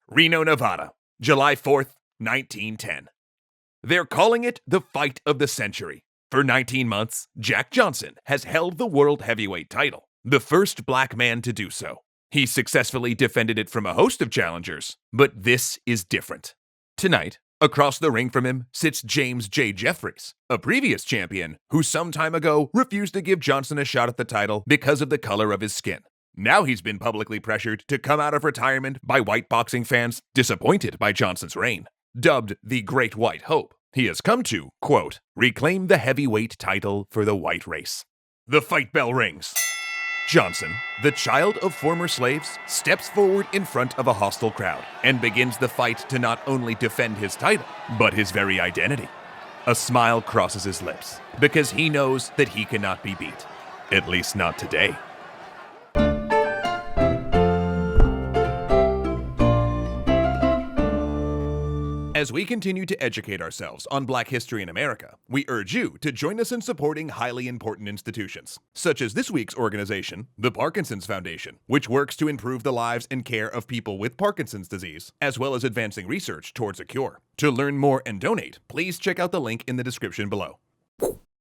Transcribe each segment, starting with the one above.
Reno, Nevada, July 4th, 1910. They're calling it the fight of the century. For 19 months, Jack Johnson has held the world heavyweight title, the first black man to do so. He successfully defended it from a host of challengers, but this is different. Tonight, across the ring from him sits James J. Jeffries, a previous champion who some time ago refused to give Johnson a shot at the title because of the color of his skin. Now he's been publicly pressured to come out of retirement by white boxing fans disappointed by Johnson's reign. Dubbed the Great White Hope, he has come to, quote, reclaim the heavyweight title for the white race. The fight bell rings. Johnson, the child of former slaves, steps forward in front of a hostile crowd and begins the fight to not only defend his title, but his very identity. A smile crosses his lips because he knows that he cannot be beat. At least not today. As we continue to educate ourselves on Black history in America, we urge you to join us in supporting highly important institutions, such as this week's organization, the Parkinson's Foundation, which works to improve the lives and care of people with Parkinson's disease, as well as advancing research towards a cure. To learn more and donate, please check out the link in the description below.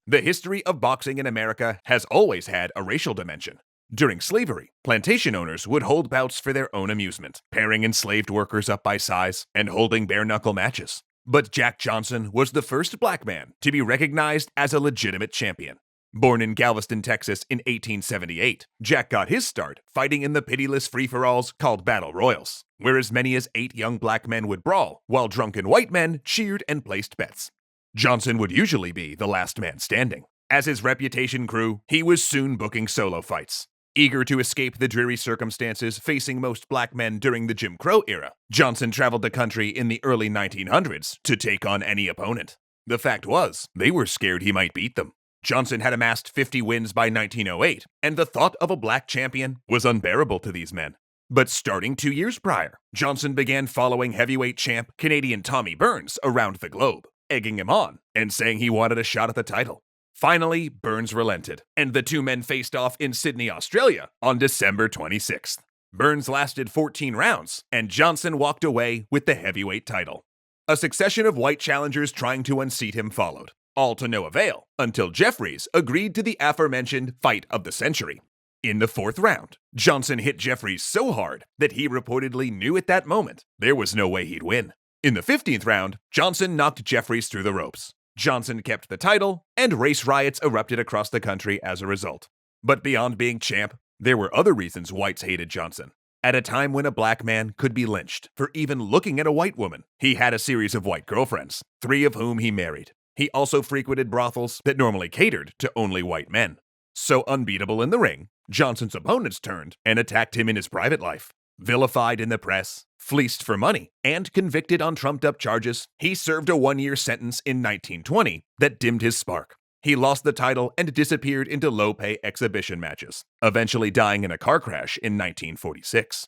The history of boxing in America has always had a racial dimension. During slavery, plantation owners would hold bouts for their own amusement, pairing enslaved workers up by size and holding bare-knuckle matches. But Jack Johnson was the first black man to be recognized as a legitimate champion. Born in Galveston, Texas in 1878, Jack got his start fighting in the pitiless free-for-alls called battle royals, where as many as 8 young black men would brawl, while drunken white men cheered and placed bets. Johnson would usually be the last man standing. As his reputation grew, he was soon booking solo fights. Eager to escape the dreary circumstances facing most black men during the Jim Crow era, Johnson traveled the country in the early 1900s to take on any opponent. The fact was, they were scared he might beat them. Johnson had amassed 50 wins by 1908, and the thought of a black champion was unbearable to these men. But starting 2 years prior, Johnson began following heavyweight champ Canadian Tommy Burns around the globe, egging him on and saying he wanted a shot at the title. Finally, Burns relented, and the two men faced off in Sydney, Australia on December 26th. Burns lasted 14 rounds, and Johnson walked away with the heavyweight title. A succession of white challengers trying to unseat him followed, all to no avail, until Jeffries agreed to the aforementioned fight of the century. In the 4th round, Johnson hit Jeffries so hard that he reportedly knew at that moment there was no way he'd win. In the 15th round, Johnson knocked Jeffries through the ropes. Johnson kept the title, and race riots erupted across the country as a result. But beyond being champ, there were other reasons whites hated Johnson. At a time when a black man could be lynched for even looking at a white woman, he had a series of white girlfriends, 3 of whom he married. He also frequented brothels that normally catered to only white men. So unbeatable in the ring, Johnson's opponents turned and attacked him in his private life. Vilified in the press, fleeced for money, and convicted on trumped-up charges, he served a 1-year sentence in 1920 that dimmed his spark. He lost the title and disappeared into low-pay exhibition matches, eventually dying in a car crash in 1946.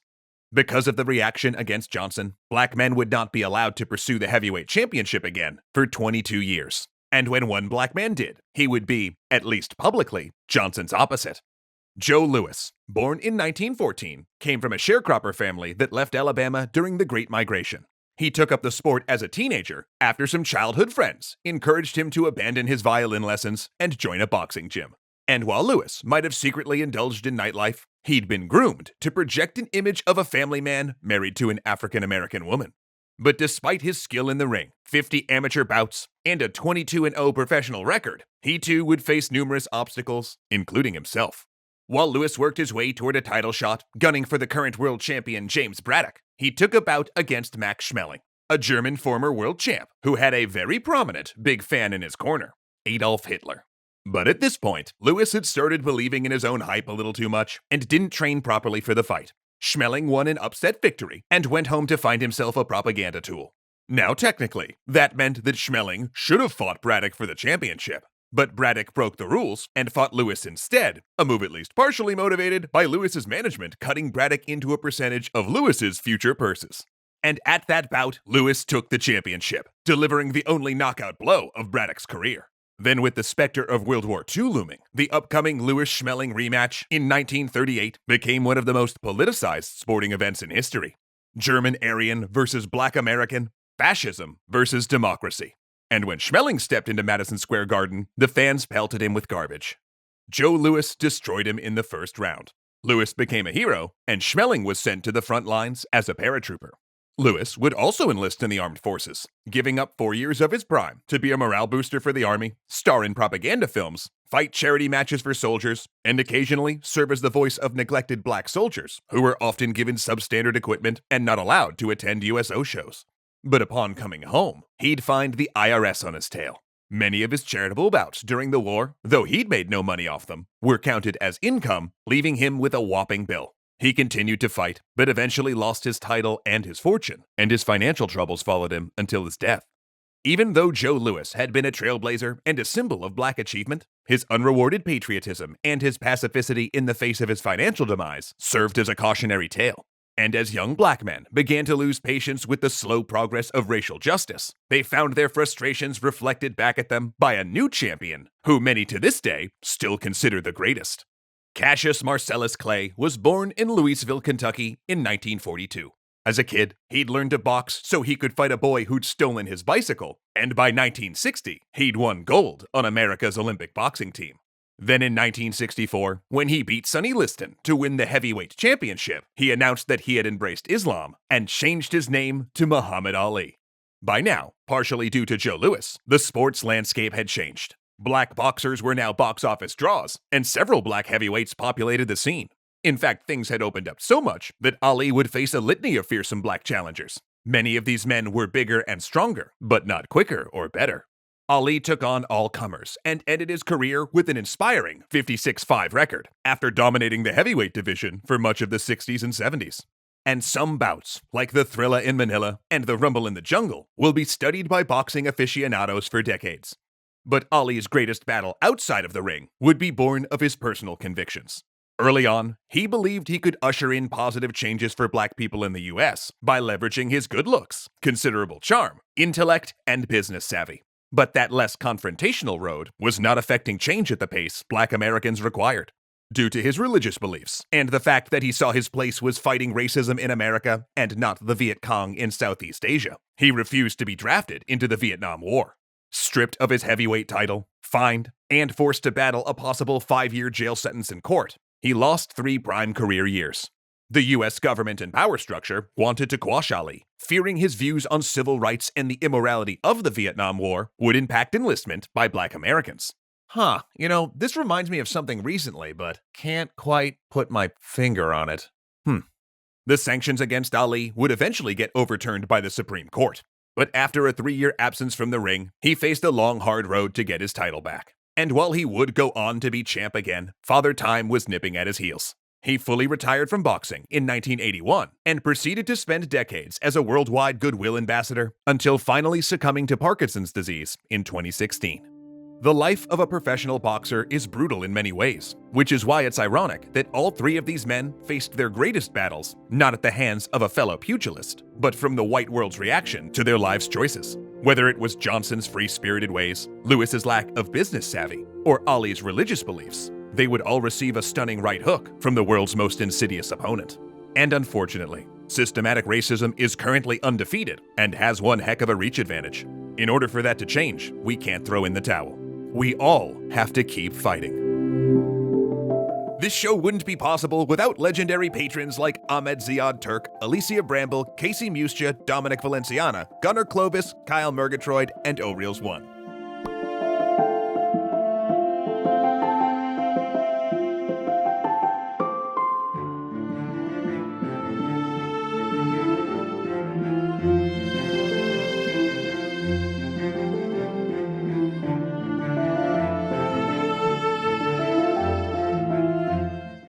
Because of the reaction against Johnson, black men would not be allowed to pursue the heavyweight championship again for 22 years. And when one black man did, he would be, at least publicly, Johnson's opposite. Joe Louis, born in 1914, came from a sharecropper family that left Alabama during the Great Migration. He took up the sport as a teenager after some childhood friends encouraged him to abandon his violin lessons and join a boxing gym. And while Louis might have secretly indulged in nightlife, he'd been groomed to project an image of a family man married to an African-American woman. But despite his skill in the ring, 50 amateur bouts, and a 22-0 professional record, he too would face numerous obstacles, including himself. While Louis worked his way toward a title shot, gunning for the current world champion James Braddock, he took a bout against Max Schmeling, a German former world champ who had a very prominent big fan in his corner, Adolf Hitler. But at this point, Louis had started believing in his own hype a little too much and didn't train properly for the fight. Schmeling won an upset victory and went home to find himself a propaganda tool. Now technically, that meant that Schmeling should have fought Braddock for the championship. But Braddock broke the rules and fought Louis instead, a move at least partially motivated by Louis's management cutting Braddock into a percentage of Louis's future purses. And at that bout, Louis took the championship, delivering the only knockout blow of Braddock's career. Then with the specter of World War II looming, the upcoming Louis-Schmeling rematch in 1938 became one of the most politicized sporting events in history. German Aryan versus Black American, fascism versus democracy. And when Schmeling stepped into Madison Square Garden, the fans pelted him with garbage. Joe Louis destroyed him in the first round. Louis became a hero, and Schmeling was sent to the front lines as a paratrooper. Louis would also enlist in the armed forces, giving up 4 years of his prime to be a morale booster for the army, star in propaganda films, fight charity matches for soldiers, and occasionally serve as the voice of neglected black soldiers who were often given substandard equipment and not allowed to attend USO shows. But upon coming home, he'd find the IRS on his tail. Many of his charitable bouts during the war, though he'd made no money off them, were counted as income, leaving him with a whopping bill. He continued to fight, but eventually lost his title and his fortune, and his financial troubles followed him until his death. Even though Joe Louis had been a trailblazer and a symbol of black achievement, his unrewarded patriotism and his pacificity in the face of his financial demise served as a cautionary tale. And as young black men began to lose patience with the slow progress of racial justice, they found their frustrations reflected back at them by a new champion, who many to this day still consider the greatest. Cassius Marcellus Clay was born in Louisville, Kentucky in 1942. As a kid, he'd learned to box so he could fight a boy who'd stolen his bicycle, and by 1960, he'd won gold on America's Olympic boxing team. Then in 1964, when he beat Sonny Liston to win the heavyweight championship, he announced that he had embraced Islam and changed his name to Muhammad Ali. By now, partially due to Joe Louis, the sports landscape had changed. Black boxers were now box office draws, and several black heavyweights populated the scene. In fact, things had opened up so much that Ali would face a litany of fearsome black challengers. Many of these men were bigger and stronger, but not quicker or better. Ali took on all comers and ended his career with an inspiring 56-5 record after dominating the heavyweight division for much of the 60s and 70s. And some bouts, like the Thrilla in Manila and the Rumble in the Jungle, will be studied by boxing aficionados for decades. But Ali's greatest battle outside of the ring would be born of his personal convictions. Early on, he believed he could usher in positive changes for black people in the US by leveraging his good looks, considerable charm, intellect, and business savvy. But that less confrontational road was not affecting change at the pace black Americans required. Due to his religious beliefs and the fact that he saw his place was fighting racism in America and not the Viet Cong in Southeast Asia, he refused to be drafted into the Vietnam War. Stripped of his heavyweight title, fined, and forced to battle a possible 5-year jail sentence in court, he lost 3 prime career years. The US government and power structure wanted to quash Ali, fearing his views on civil rights and the immorality of the Vietnam War would impact enlistment by black Americans. This reminds me of something recently, but can't quite put my finger on it. The sanctions against Ali would eventually get overturned by the Supreme Court. But after a 3-year absence from the ring, he faced a long, hard road to get his title back. And while he would go on to be champ again, Father Time was nipping at his heels. He fully retired from boxing in 1981 and proceeded to spend decades as a worldwide goodwill ambassador until finally succumbing to Parkinson's disease in 2016. The life of a professional boxer is brutal in many ways, which is why it's ironic that all 3 of these men faced their greatest battles not at the hands of a fellow pugilist, but from the white world's reaction to their lives' choices. Whether it was Johnson's free-spirited ways, Lewis's lack of business savvy, or Ali's religious beliefs, they would all receive a stunning right hook from the world's most insidious opponent. And unfortunately, systematic racism is currently undefeated and has one heck of a reach advantage. In order for that to change, we can't throw in the towel. We all have to keep fighting. This show wouldn't be possible without legendary patrons like Ahmed Ziad Turk, Alicia Bramble, Casey Muscha, Dominic Valenciana, Gunnar Clovis, Kyle Murgatroyd, and O'Reels1.